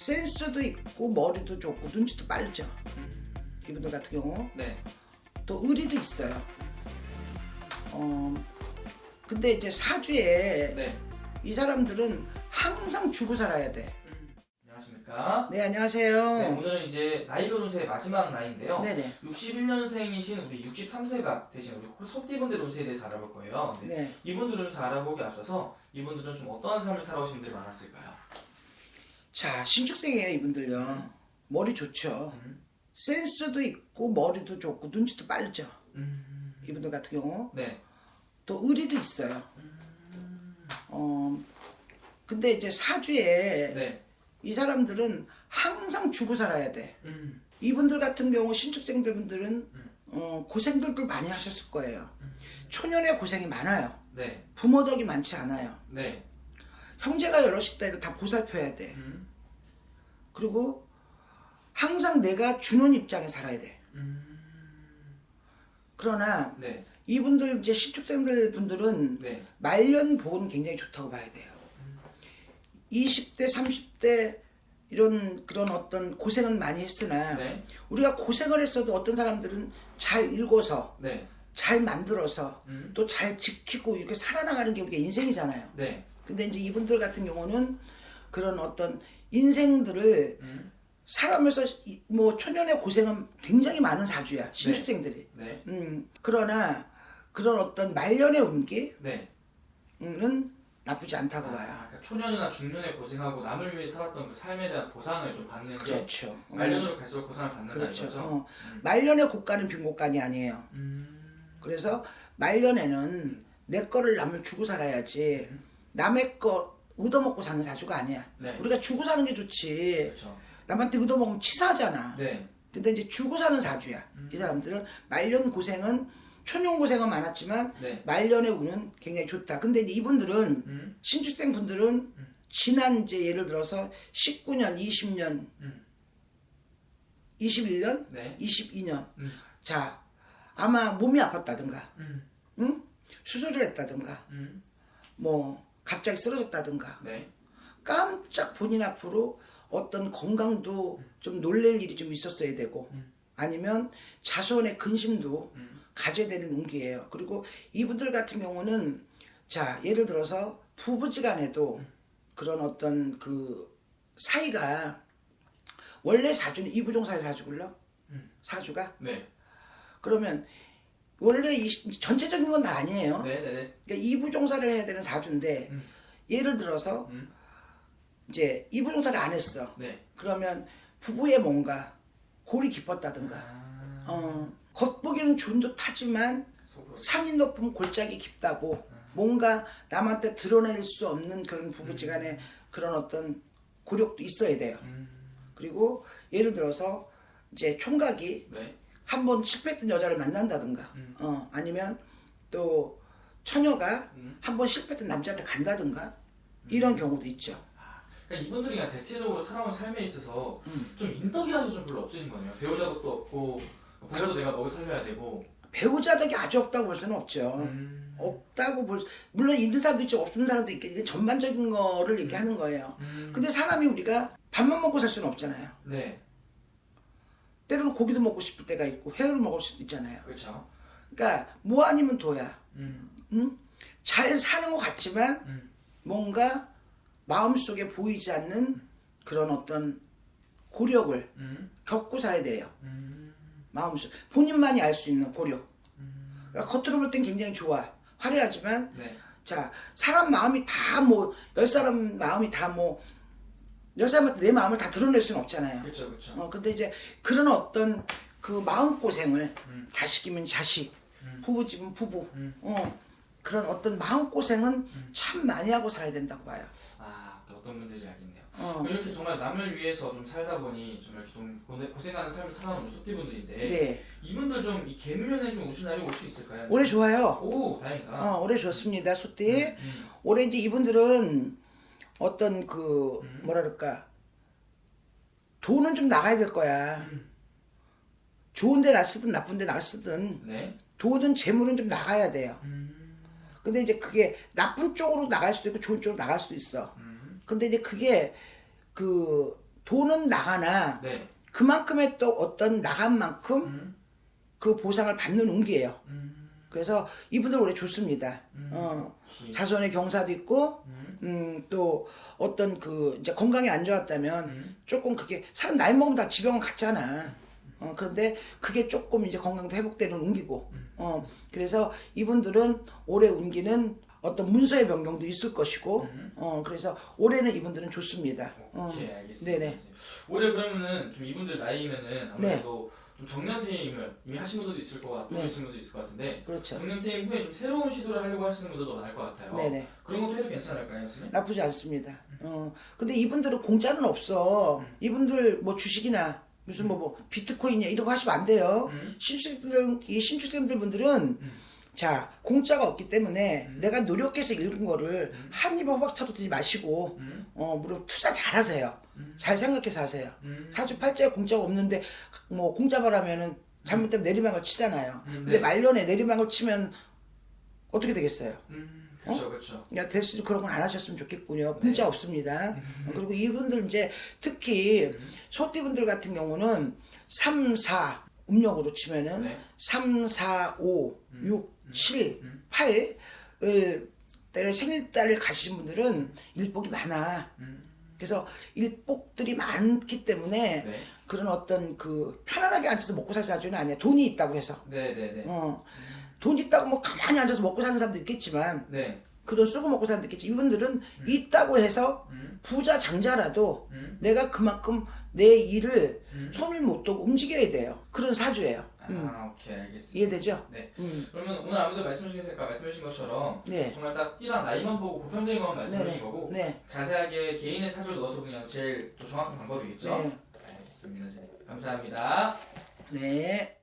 센스도 있고 머리도 좋고 눈치도 빠르죠. 이분들 같은 경우 네. 또 의리도 있어요. 근데 이제 사주에 네. 이 사람들은 항상 주고 살아야 돼. 안녕하십니까? 네, 안녕하세요. 네, 오늘은 이제 나이별 운세의 마지막 나이인데요. 네네. 61년생이신 우리 63세가 되신 우리 소띠분들 운세에 대해서 알아볼 거예요. 네. 네. 이분들 운세 알아보기 앞서서 이분들은 좀 어떠한 삶을 살아오신 분들이 많았을까요? 자, 신축생이에요, 이분들요. 머리 좋죠. 센스도 있고 머리도 좋고 눈치도 빠르죠. 이분들 같은 경우 네. 또 의리도 있어요. 근데 이제 사주에 네. 이 사람들은 항상 주고 살아야 돼. 이분들 같은 경우 신축생들 분들은 고생들도 많이 하셨을 거예요. 초년에 고생이 많아요. 네. 부모 덕이 많지 않아요. 네. 형제가 여럿 있다 해도 다 보살펴야 돼. 그리고 항상 내가 주는 입장에 살아야 돼. 그러나 네. 이분들 이제 신축생들 분들은 네. 말년 복은 굉장히 좋다고 봐야 돼요. 20대, 30대 이런 그런 어떤 고생은 많이 했으나 네. 우리가 고생을 했어도 어떤 사람들은 잘 읽어서 네. 잘 만들어서 또 잘 지키고 이렇게 살아나가는 게 우리가 인생이잖아요. 네. 근데 이제 이분들 같은 경우는 그런 어떤 인생들을 살아면서 뭐 초년의 고생은 굉장히 많은 사주야. 신축생들이. 네. 그러나 그런 어떤 말년의 운기는 네. 나쁘지 않다고 봐요. 그러니까 초년이나 중년에 고생하고 남을 위해 살았던 그 삶에 대한 보상을 좀 받는 게 그렇죠. 말년으로 갈수록 보상을 받는다 그렇죠. 이거죠. 말년의 고가는 빈 고가이 아니에요. 그래서 말년에는 내 거를 남을 주고 살아야지 남의 거 얻어먹고 사는 사주가 아니야. 네. 우리가 주고 사는 게 좋지. 그렇죠. 남한테 얻어먹으면 치사하잖아. 네. 근데 이제 주고 사는 사주야. 이 사람들은 말년 고생은 초년 고생은 많았지만 네. 말년의 운은 굉장히 좋다. 근데 이제 이분들은 신축생 분들은 지난 이제 예를 들어서 19년, 20년, 21년, 네. 22년. 자, 아마 몸이 아팠다든가, 응? 수술을 했다든가, 뭐 갑자기 쓰러졌다든가, 네. 깜짝 본인 앞으로 어떤 건강도 좀 놀랄 일이 좀 있었어야 되고, 아니면 자손의 근심도 가져야 되는 운기예요. 그리고 이분들 같은 경우는 자, 예를 들어서 부부지간에도 그런 어떤 그 사이가 원래 사주는 이부종사의 사주굴러 사주가 네. 그러면 원래 이 전체적인 건 다 아니에요. 네. 네. 그러니까 이부종사를 해야 되는 사주인데 예를 들어서 이제 이부종사를 안 했어. 네. 그러면 부부의 뭔가 골이 깊었다든가 겉보기는 존듯하지만 속으로. 산이 높으면 골짜기 깊다고 뭔가 남한테 드러낼 수 없는 그런 부부지간에 그런 어떤 고력도 있어야 돼요. 그리고 예를 들어서 이제 총각이 네. 한 번 실패했던 여자를 만난다든가 아니면 또 처녀가 한 번 실패했던 남자한테 간다든가 이런 경우도 있죠. 그러니까 이분들이 그냥 대체적으로 살아온 삶에 있어서 좀 인덕이라는 게 좀 별로 없으신 거네요. 배우자도 없고 부모도 내가 먹여 살려야 되고. 배우자 덕이 아주 없다고 볼 수는 없죠. 없다고 물론 있는 사람도 있죠. 없는 사람도 있겠지. 전반적인 거를 얘기하는 거예요. 근데 사람이 우리가 밥만 먹고 살 수는 없잖아요. 네. 때로는 고기도 먹고 싶을 때가 있고 회를 먹을 수도 있잖아요. 그렇죠. 그러니까 뭐 아니면 도야. 잘 사는 것 같지만 뭔가 마음속에 보이지 않는 그런 어떤 고력을 겪고 살아야 돼요. 마음속 본인만이 알 수 있는 고력. 그러니까 겉으로 볼 땐 굉장히 좋아. 화려하지만 네. 자, 사람 마음이 다 뭐 10사람 마음이 다 뭐 10사람한테 내 마음을 다 드러낼 수는 없잖아요. 그렇죠. 근데 이제 그런 어떤 그 마음고생을 자식이면 자식, 부부집은 부부, 그런 어떤 마음고생은 참 많이 하고 살아야 된다고 봐요. 아, 어떤 문제인지 알겠네요. 이렇게 정말 남을 위해서 좀 살다 보니 좀 이렇게 좀 고생하는 삶을 살아오는 소띠분들인데 네. 이분들 좀 이 개묘년에 좀 우신 날이 올 수 있을까요? 올해 좋아요. 오, 다행이다. 올해 좋습니다, 소띠. 올해 이제 이분들은 어떤 그 뭐라 그럴까 돈은 좀 나가야 될 거야. 좋은 데 쓰든 나쁜 데 쓰든 네. 돈은 재물은 좀 나가야 돼요. 근데 이제 그게 나쁜 쪽으로 나갈 수도 있고 좋은 쪽으로 나갈 수도 있어. 근데 이제 그게 그 돈은 나가나 네. 그만큼의 또 어떤 나간 만큼 그 보상을 받는 운기예요. 그래서 이분들 올해 좋습니다. 자손의 경사도 있고, 또 어떤 그 이제 건강이 안 좋았다면 조금 그게 사람 나이 먹으면 다 지병은 같잖아. 그런데 그게 조금 이제 건강도 회복되는 운기고, 그래서 이분들은 올해 운기는 어떤 문서의 변경도 있을 것이고, 그래서 올해는 이분들은 좋습니다. 오케이, 알겠습니다. 네네. 올해 그러면은 좀 이분들 나이면은 아무래도 좀 정년퇴임을 이미 하신 분들도 있을 것 같고 네. 계신 분들도 있을 것 같은데 그렇죠. 정년퇴임 후에 좀 새로운 시도를 하려고 하시는 분들도 많을 것 같아요. 네네. 그런 것도 해도 괜찮을까요, 선생님? 나쁘지 않습니다. 근데 이분들은 공짜는 없어. 이분들 뭐 주식이나 무슨 뭐 비트코인이야 이런 거 하시면 안 돼요. 신출생들 분들은 자 공짜가 없기 때문에 내가 노력해서 읽은 거를 한 입에 호박 터뜨리지 마시고 무려 투자 잘하세요. 잘 생각해서 하세요. 사주팔자에 공짜가 없는데 뭐 공짜바라면은 잘못되면 내리막을 치잖아요. 근데 네. 말년에 내리막을 치면 어떻게 되겠어요? 그렇죠, 그렇죠. 야, 될수록 그런 건 안 하셨으면 좋겠군요. 공짜 없습니다. 그리고 이분들 이제 특히 소띠분들 같은 경우는 3, 4 음력으로 치면은 네. 3, 4, 5, 6, 7, 8 때의 생일달을 가시는 분들은 일복이 많아. 그래서 일복들이 많기 때문에 네. 그런 어떤 그 편안하게 앉아서 먹고 살 사주는 아니야. 돈이 있다고 해서. 네네네. 돈 있다고 뭐 가만히 앉아서 먹고 사는 사람도 있겠지만 네. 그 돈 쓰고 먹고 사는 사람도 있겠지. 이분들은 있다고 해서 부자 장자라도 내가 그만큼 내 일을 손을 못 대고 움직여야 돼요. 그런 사주예요. 오케이, 알겠습니다. 이해되죠? 네. 그러면 오늘 아무래도 말씀해주신 것처럼 네. 정말 딱 띠랑 나이만 보고 보편적인 것만 말씀해주신 네네. 거고 네. 자세하게 개인의 사주를 넣어서 그냥 제일 또 정확한 방법이겠죠? 네. 알겠습니다, 선생님. 감사합니다. 네.